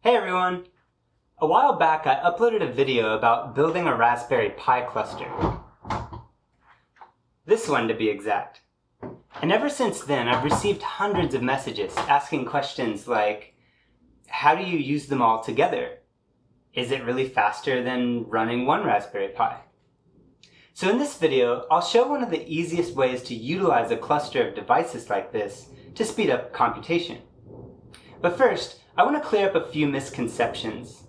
Hey everyone! A while back I uploaded a video about building a Raspberry Pi cluster. This one to be exact. And ever since then I've received hundreds of messages asking questions like, how do you use them all together? Is it really faster than running one Raspberry Pi? So in this video, I'll show one of the easiest ways to utilize a cluster of devices like this to speed up computation. But first, I want to clear up a few misconceptions.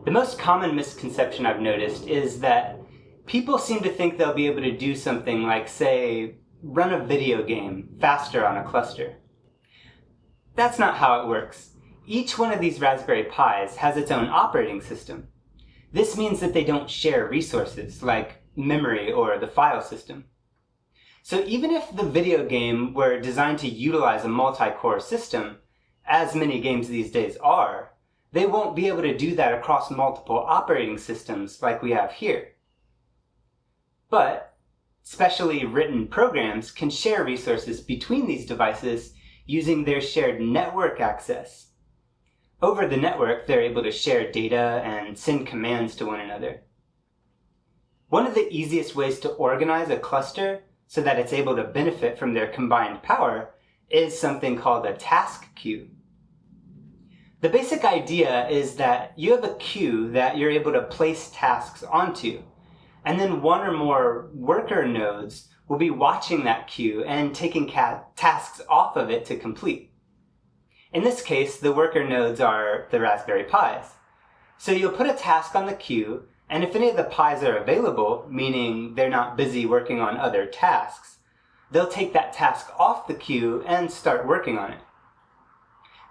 The most common misconception I've noticed is that people seem to think they'll be able to do something like, say, run a video game faster on a cluster. That's not how it works. Each one of these Raspberry Pis has its own operating system. This means that they don't share resources like memory or the file system. So even if the video game were designed to utilize a multi-core system, as many games these days are, they won't be able to do that across multiple operating systems like we have here. But specially written programs can share resources between these devices using their shared network access. Over the network, they're able to share data and send commands to one another. One of the easiest ways to organize a cluster so that it's able to benefit from their combined power is something called a task queue. The basic idea is that you have a queue that you're able to place tasks onto, and then one or more worker nodes will be watching that queue and taking tasks off of it to complete. In this case, the worker nodes are the Raspberry Pis. So you'll put a task on the queue, and if any of the Pis are available, meaning they're not busy working on other tasks, they'll take that task off the queue and start working on it.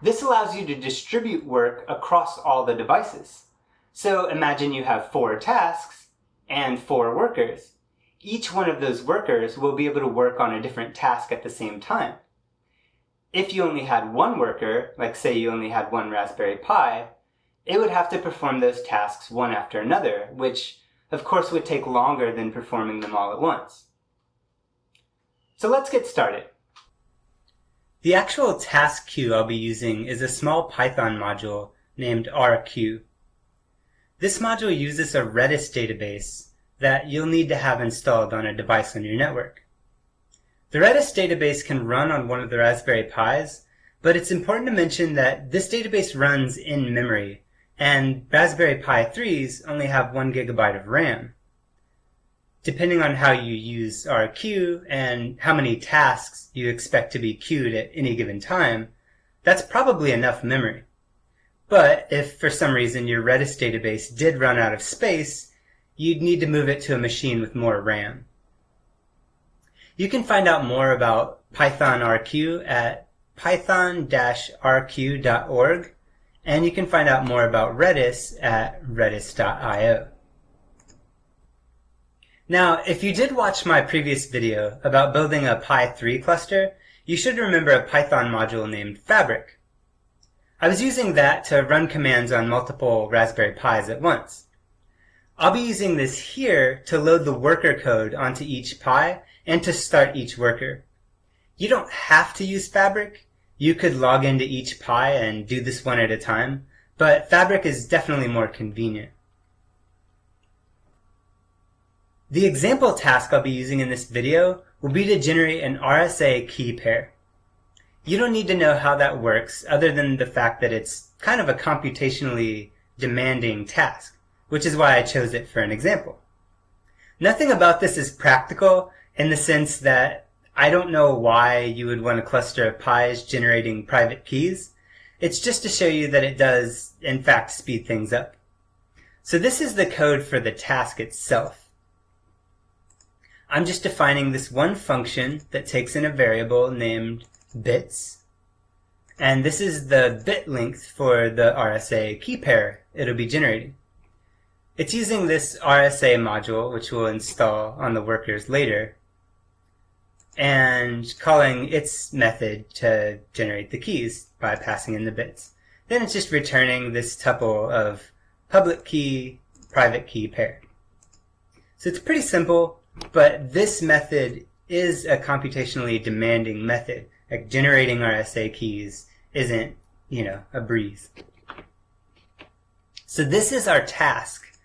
This allows you to distribute work across all the devices. So imagine you have 4 tasks and 4 workers. Each one of those workers will be able to work on a different task at the same time. If you only had one worker, like say you only had one Raspberry Pi, it would have to perform those tasks one after another, which of course would take longer than performing them all at once. So let's get started. The actual task queue I'll be using is a small Python module named rqueue. This module uses a Redis database that you'll need to have installed on a device on your network. The Redis database can run on one of the Raspberry Pis, but it's important to mention that this database runs in memory, and Raspberry Pi 3s only have 1 GB of RAM. Depending on how you use rqueue and how many tasks you expect to be queued at any given time, that's probably enough memory. But if for some reason your Redis database did run out of space, you'd need to move it to a machine with more RAM. You can find out more about Python rqueue at python-rqueue.org, and you can find out more about Redis at redis.io. Now, if you did watch my previous video about building a Pi 3 cluster, you should remember a Python module named Fabric. I was using that to run commands on multiple Raspberry Pis at once. I'll be using this here to load the worker code onto each Pi and to start each worker. You don't have to use Fabric. You could log into each Pi and do this one at a time, but Fabric is definitely more convenient. The example task I'll be using in this video will be to generate an RSA key pair. You don't need to know how that works other than the fact that it's kind of a computationally demanding task, which is why I chose it for an example. Nothing about this is practical in the sense that I don't know why you would want a cluster of Pis generating private keys. It's just to show you that it does, in fact, speed things up. So this is the code for the task itself. I'm just defining this one function that takes in a variable named bits, and this is the bit length for the RSA key pair it'll be generating. It's using this RSA module, which we'll install on the workers later, and calling its method to generate the keys by passing in the bits. Then it's just returning this tuple of public key, private key pair. So it's pretty simple. But this method is a computationally demanding method. Like generating RSA keys isn't, a breeze. So this is our task,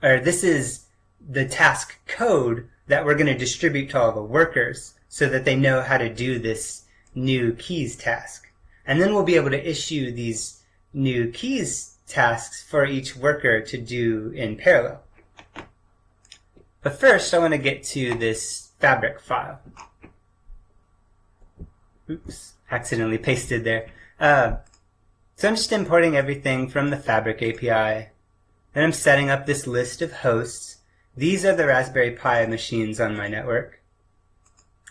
or this is the task code that we're going to distribute to all the workers so that they know how to do this new keys task. And then we'll be able to issue these new keys tasks for each worker to do in parallel. But first, I want to get to this Fabric file. Oops, accidentally pasted there. So I'm just importing everything from the Fabric API. Then I'm setting up this list of hosts. These are the Raspberry Pi machines on my network.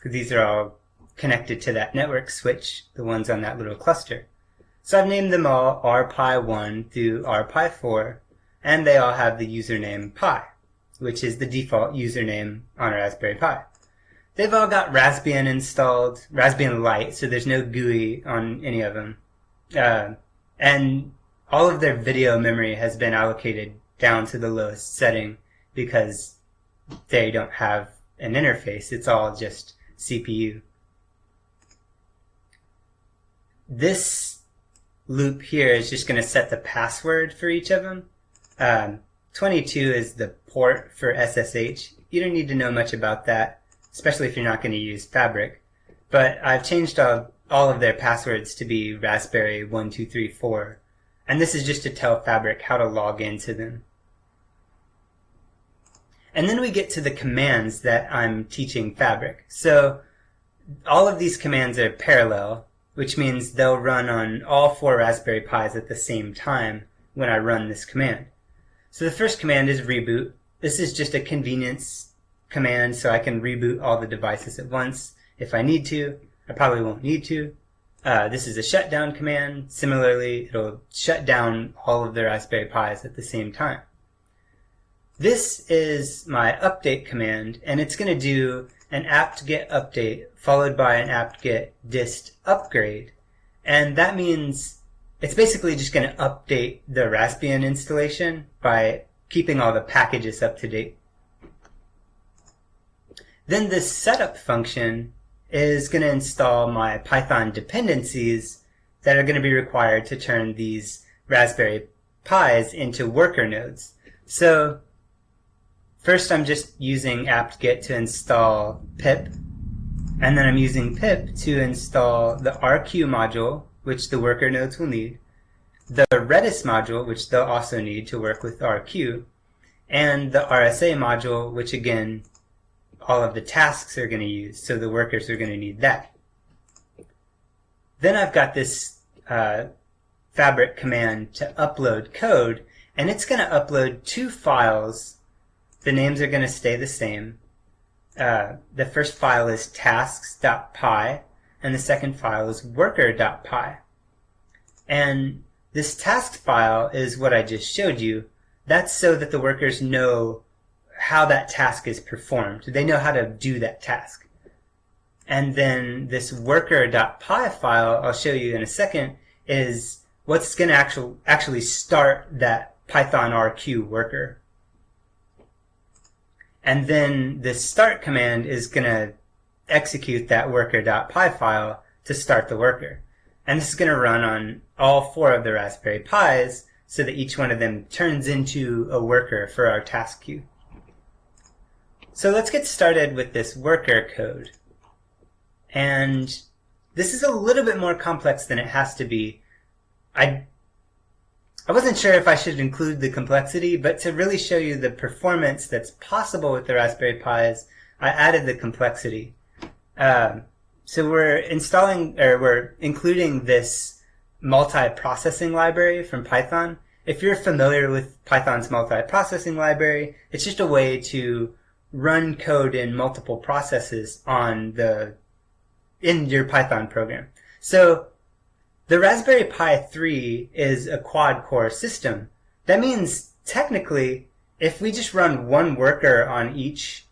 These are all connected to that network switch, the ones on that little cluster. So I've named them all rpi1 through rpi4, and they all have the username Pi, which is the default username on a Raspberry Pi. They've all got Raspbian installed, Raspbian Lite, so there's no GUI on any of them. And all of their video memory has been allocated down to the lowest setting because they don't have an interface. It's all just CPU. This loop here is just going to set the password for each of them. 22 is the port for SSH. You don't need to know much about that, especially if you're not going to use Fabric. But I've changed all of their passwords to be Raspberry 1234. And this is just to tell Fabric how to log into them. And then we get to the commands that I'm teaching Fabric. So all of these commands are parallel, which means they'll run on all 4 Raspberry Pis at the same time when I run this command. So the first command is reboot. This is just a convenience command so I can reboot all the devices at once if I need to. I probably won't need to. This is a shutdown command. Similarly, it'll shut down all of the Raspberry Pis at the same time. This is my update command, and it's going to do an apt-get update followed by an apt-get dist upgrade. And that means it's basically just going to update the Raspbian installation by keeping all the packages up to date. Then this setup function is going to install my Python dependencies that are going to be required to turn these Raspberry Pis into worker nodes. So first I'm just using apt-get to install pip, and then I'm using pip to install the RQ module, which the worker nodes will need, the Redis module, which they'll also need to work with RQ, and the RSA module, which again, all of the tasks are going to use, so the workers are going to need that. Then I've got this Fabric command to upload code, and it's going to upload 2 files. The names are going to stay the same. The first file is tasks.py, and the second file is worker.py. And this tasks file is what I just showed you. That's so that the workers know how that task is performed. They know how to do that task. And then this worker.py file, I'll show you in a second, is what's going to actually start that Python RQ worker. And then this start command is going to execute that worker.py file to start the worker. And this is going to run on all 4 of the Raspberry Pis so that each one of them turns into a worker for our task queue. So let's get started with this worker code. And this is a little bit more complex than it has to be. I wasn't sure if I should include the complexity, but to really show you the performance that's possible with the Raspberry Pis, I added the complexity. So we're including this multiprocessing library from Python. If you're familiar with Python's multiprocessing library, it's just a way to run code in multiple processes in your Python program. So the Raspberry Pi 3 is a quad-core system. That means technically, if we just run one worker on each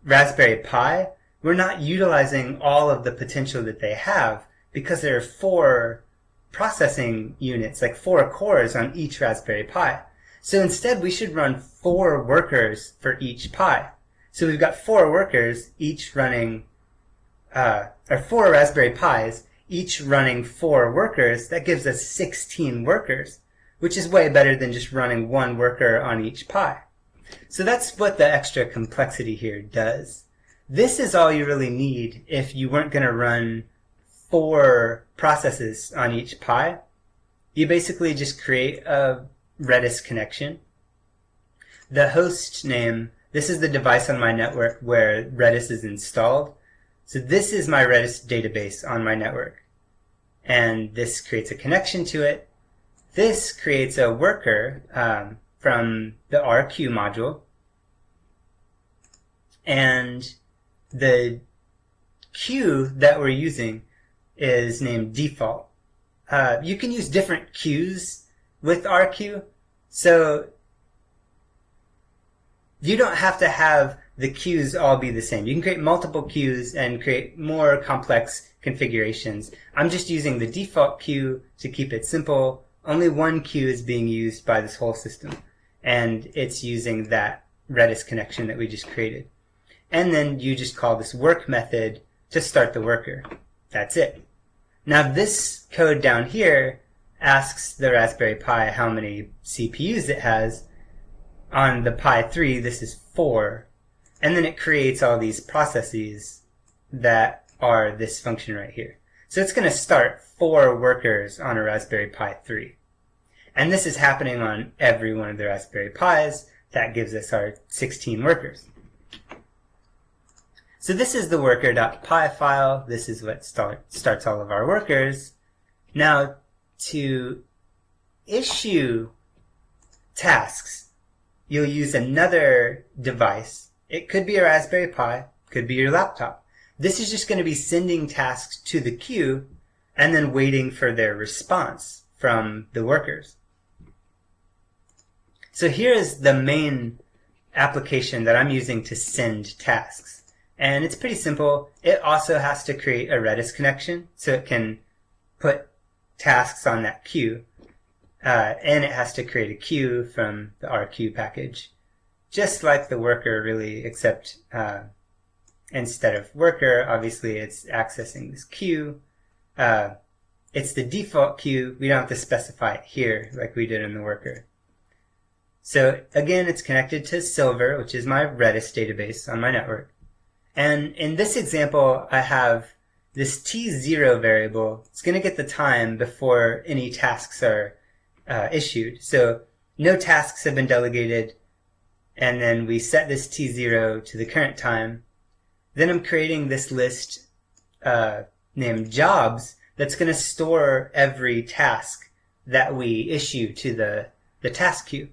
Raspberry Pi, we're not utilizing all of the potential that they have because there are 4 processing units, like 4 cores on each Raspberry Pi. So instead, we should run 4 workers for each Pi. So we've got 4 workers, each running, or 4 Raspberry Pis, each running 4 workers. That gives us 16 workers. which is way better than just running one worker on each Pi. So that's what the extra complexity here does. This is all you really need if you weren't going to run 4 processes on each Pi. You basically just create a Redis connection. The host name, this is the device on my network where Redis is installed. So this is my Redis database on my network. And this creates a connection to it. This creates a worker from the RQ module. And the queue that we're using is named default. You can use different queues with RQ, so you don't have to have the queues all be the same. You can create multiple queues and create more complex configurations. I'm just using the default queue to keep it simple. Only one queue is being used by this whole system, and it's using that Redis connection that we just created. And then you just call this work method to start the worker. That's it. Now this code down here asks the Raspberry Pi how many CPUs it has. On the Pi 3, this is 4. And then it creates all these processes that are this function right here. So it's going to start 4 workers on a Raspberry Pi 3. And this is happening on every one of the Raspberry Pis. That gives us our 16 workers. So this is the worker.py file. This is what starts all of our workers. Now, to issue tasks, you'll use another device. It could be a Raspberry Pi, could be your laptop. This is just going to be sending tasks to the queue and then waiting for their response from the workers. So here is the main application that I'm using to send tasks. And it's pretty simple. It also has to create a Redis connection so it can put tasks on that queue. And it has to create a queue from the RQ package. Just like the worker really, except instead of worker, obviously it's accessing this queue. It's the default queue. We don't have to specify it here like we did in the worker. So again, it's connected to Silver, which is my Redis database on my network. And in this example, I have this T0 variable. It's going to get the time before any tasks are issued. So no tasks have been delegated. And then we set this T0 to the current time. Then I'm creating this list named jobs that's going to store every task that we issue to the task queue.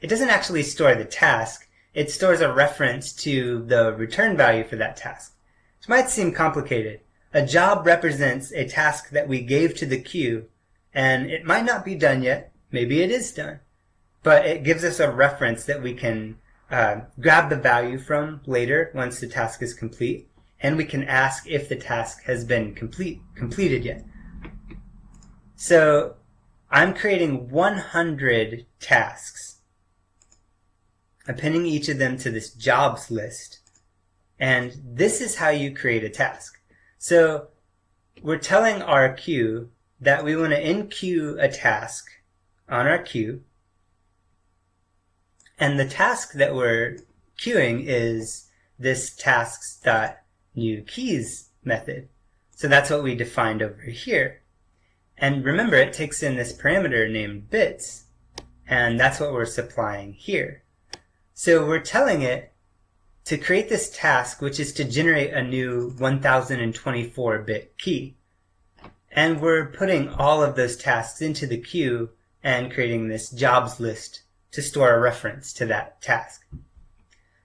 It doesn't actually store the task. It stores a reference to the return value for that task. It might seem complicated. A job represents a task that we gave to the queue, and it might not be done yet. Maybe it is done. But it gives us a reference that we can grab the value from later once the task is complete, and we can ask if the task has been completed yet. So I'm creating 100 tasks. I'm pinning each of them to this jobs list. And this is how you create a task. So we're telling our queue that we want to enqueue a task on our queue. And the task that we're queuing is this tasks.newKeys method. So that's what we defined over here. And remember, it takes in this parameter named bits. And that's what we're supplying here. So we're telling it to create this task, which is to generate a new 1024-bit key. And we're putting all of those tasks into the queue and creating this jobs list to store a reference to that task.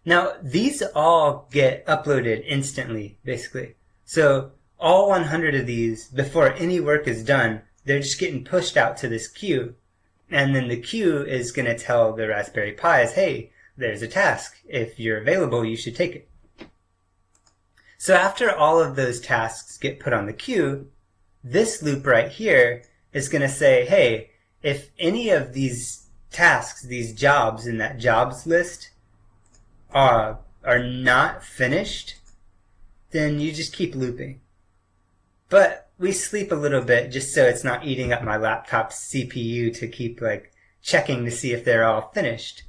Now, these all get uploaded instantly, basically. So all 100 of these, before any work is done, they're just getting pushed out to this queue. And then the queue is going to tell the Raspberry Pis, hey, there's a task. If you're available, you should take it. So after all of those tasks get put on the queue, this loop right here is going to say, hey, if any of these tasks, these jobs in that jobs list are not finished, then you just keep looping. But we sleep a little bit just so it's not eating up my laptop's CPU to keep like checking to see if they're all finished.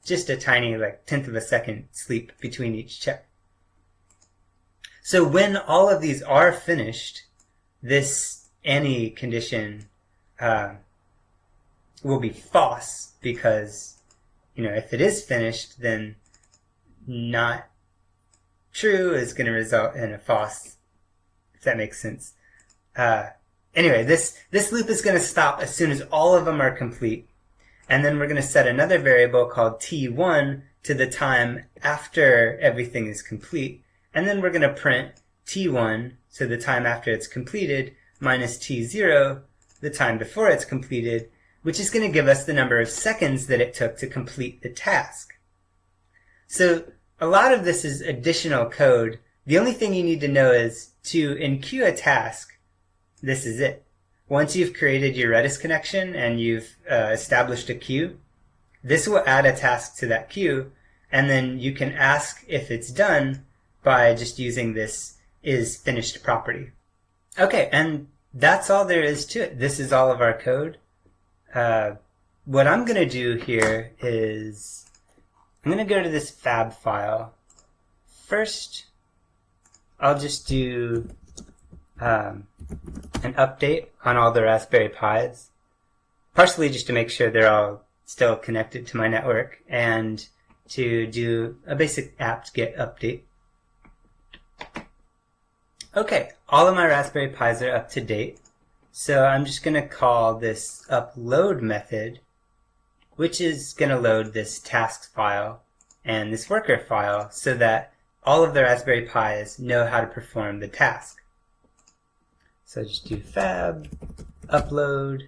Just a tiny, like, 1/10 of a second sleep between each check. So when all of these are finished, this any condition will be false, because, if it is finished, then not true is going to result in a false, if that makes sense. Anyway, this loop is going to stop as soon as all of them are complete. And then we're going to set another variable called t1 to the time after everything is complete. And then we're going to print t1, so the time after it's completed, minus t0, the time before it's completed, which is going to give us the number of seconds that it took to complete the task. So a lot of this is additional code. The only thing you need to know is to enqueue a task, this is it. Once you've created your Redis connection and you've established a queue, this will add a task to that queue, and then you can ask if it's done by just using this isFinished property. Okay, and that's all there is to it. This is all of our code. What I'm going to do here is I'm going to go to this fab file. First, I'll just do an update on all the Raspberry Pis, partially just to make sure they're all still connected to my network, and to do a basic apt-get update. Okay, all of my Raspberry Pis are up to date, so I'm just going to call this upload method, which is going to load this tasks file and this worker file so that all of the Raspberry Pis know how to perform the task. So just do fab, upload,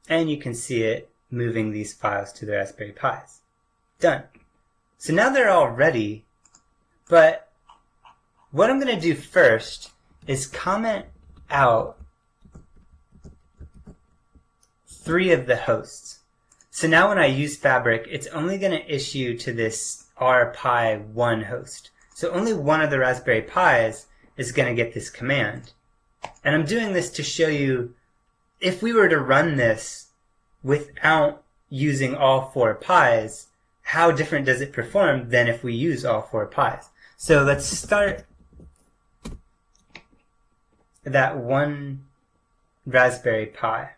and you can see it moving these files to the Raspberry Pis. Done. So now they're all ready, but what I'm going to do first is comment out 3 of the hosts. So now when I use Fabric, it's only going to issue to this rpi1 host. So only one of the Raspberry Pis is going to get this command. And I'm doing this to show you, if we were to run this without using all 4 Pis, how different does it perform than if we use all 4 Pis? So let's start that one Raspberry Pi.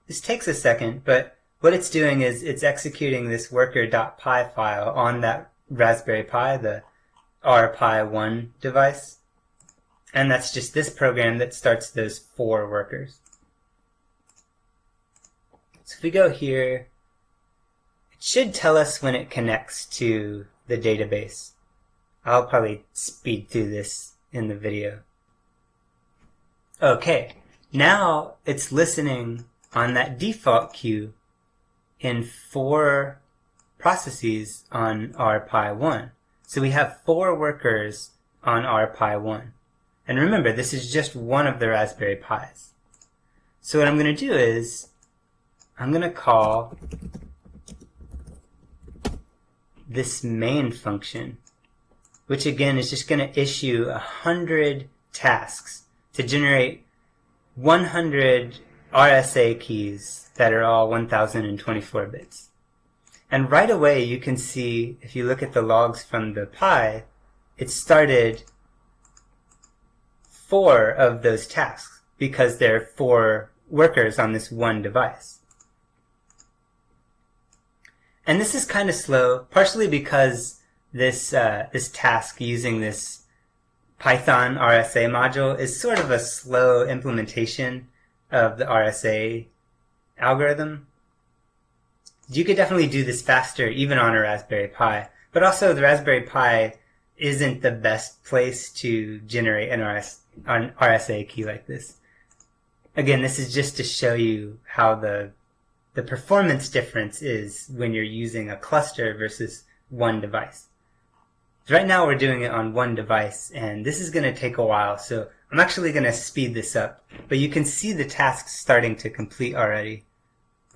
This takes a second, but what it's doing is it's executing this worker.py file on that Raspberry Pi, the rpi1 device. And that's just this program that starts those 4 workers. So if we go here, it should tell us when it connects to the database. I'll probably speed through this in the video. Okay, now it's listening on that default queue in 4 processes on rpi1. So we have 4 workers on rpi1. And remember, this is just one of the Raspberry Pis. So what I'm going to do is, I'm going to call this main function, which again is just going to issue 100 tasks to generate 100 RSA keys that are all 1024 bits. And right away you can see, if you look at the logs from the Pi, it started 4 of those tasks because there are 4 workers on this one device. And this is kind of slow, partially because this task using this Python RSA module is sort of a slow implementation of the RSA algorithm. You could definitely do this faster even on a Raspberry Pi, but also the Raspberry Pi isn't the best place to generate an RSA key like this. Again, this is just to show you how the performance difference is when you're using a cluster versus one device. Right now we're doing it on one device, and this is going to take a while, so I'm actually going to speed this up. But you can see the tasks starting to complete already.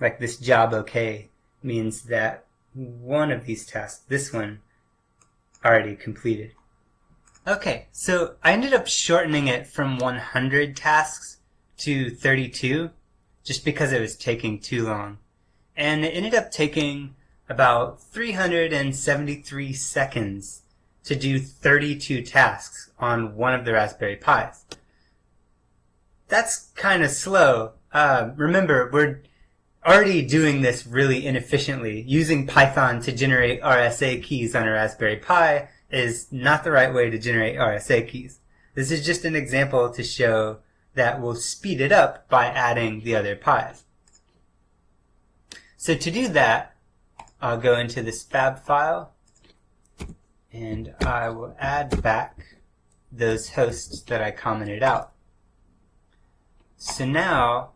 Like this job OK means that one of these tasks, this one, already completed. Okay, so I ended up shortening it from 100 tasks to 32, just because it was taking too long. And it ended up taking about 373 seconds to do 32 tasks on one of the Raspberry Pis. That's kind of slow. Remember, we're already doing this really inefficiently. Using Python to generate RSA keys on a Raspberry Pi is not the right way to generate RSA keys. This is just an example to show that we'll speed it up by adding the other Pis. So to do that, I'll go into this fab file and I will add back those hosts that I commented out. So now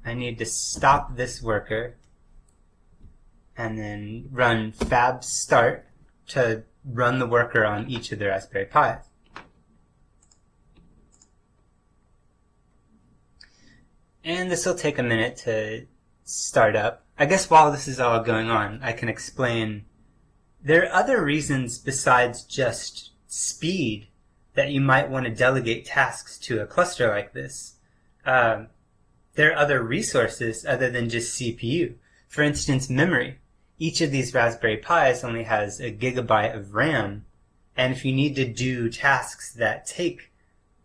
I need to stop this worker and then run fab start to run the worker on each of the Raspberry Pis. And this will take a minute to start up. I guess while this is all going on, I can explain there are other reasons besides just speed that you might want to delegate tasks to a cluster like this. There are other resources other than just CPU. For instance, memory. Each of these Raspberry Pis only has a gigabyte of RAM, and if you need to do tasks that take,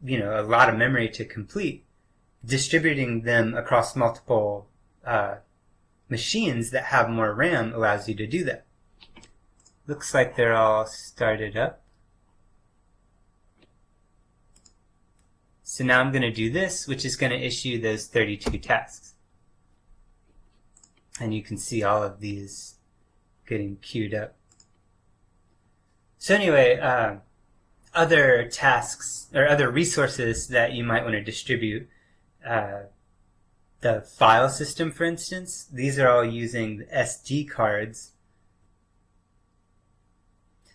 a lot of memory to complete, distributing them across multiple machines that have more RAM allows you to do that. Looks like they're all started up. So now I'm going to do this, which is going to issue those 32 tasks. And you can see all of these getting queued up. So anyway, other tasks or other resources that you might want to distribute, the file system, for instance, these are all using the SD cards.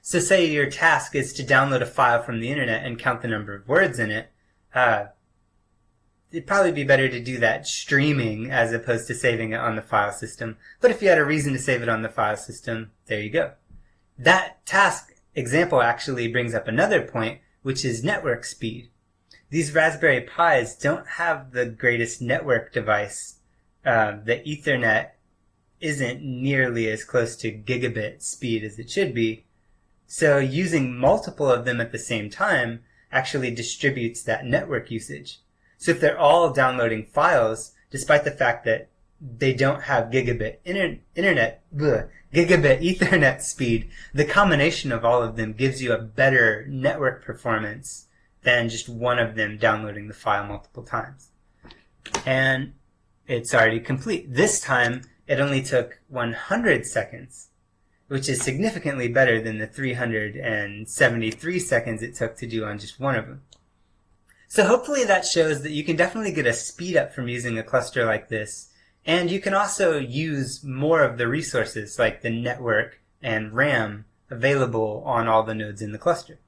So say your task is to download a file from the internet and count the number of words in it. It'd probably be better to do that streaming as opposed to saving it on the file system. But if you had a reason to save it on the file system, there you go. That task example actually brings up another point, which is network speed. These Raspberry Pis don't have the greatest network device. The Ethernet isn't nearly as close to gigabit speed as it should be. So using multiple of them at the same time actually distributes that network usage. So if they're all downloading files, despite the fact that they don't have gigabit Ethernet speed, the combination of all of them gives you a better network performance than just one of them downloading the file multiple times. And it's already complete. This time, it only took 100 seconds, which is significantly better than the 373 seconds it took to do on just one of them. So hopefully that shows that you can definitely get a speed up from using a cluster like this, and you can also use more of the resources like the network and RAM available on all the nodes in the cluster.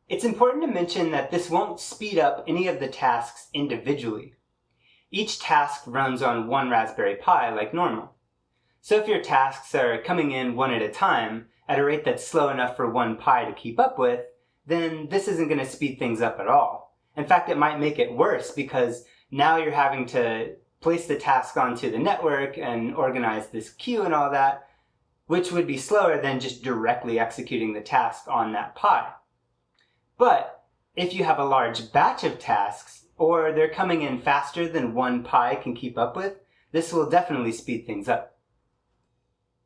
It's important to mention that this won't speed up any of the tasks individually. Each task runs on one Raspberry Pi like normal. So if your tasks are coming in one at a time at a rate that's slow enough for one Pi to keep up with, then this isn't going to speed things up at all. In fact, it might make it worse because now you're having to place the task onto the network and organize this queue and all that, which would be slower than just directly executing the task on that Pi. But if you have a large batch of tasks, or they're coming in faster than one Pi can keep up with, this will definitely speed things up.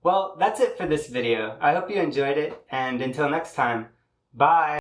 Well, that's it for this video. I hope you enjoyed it, and until next time, bye!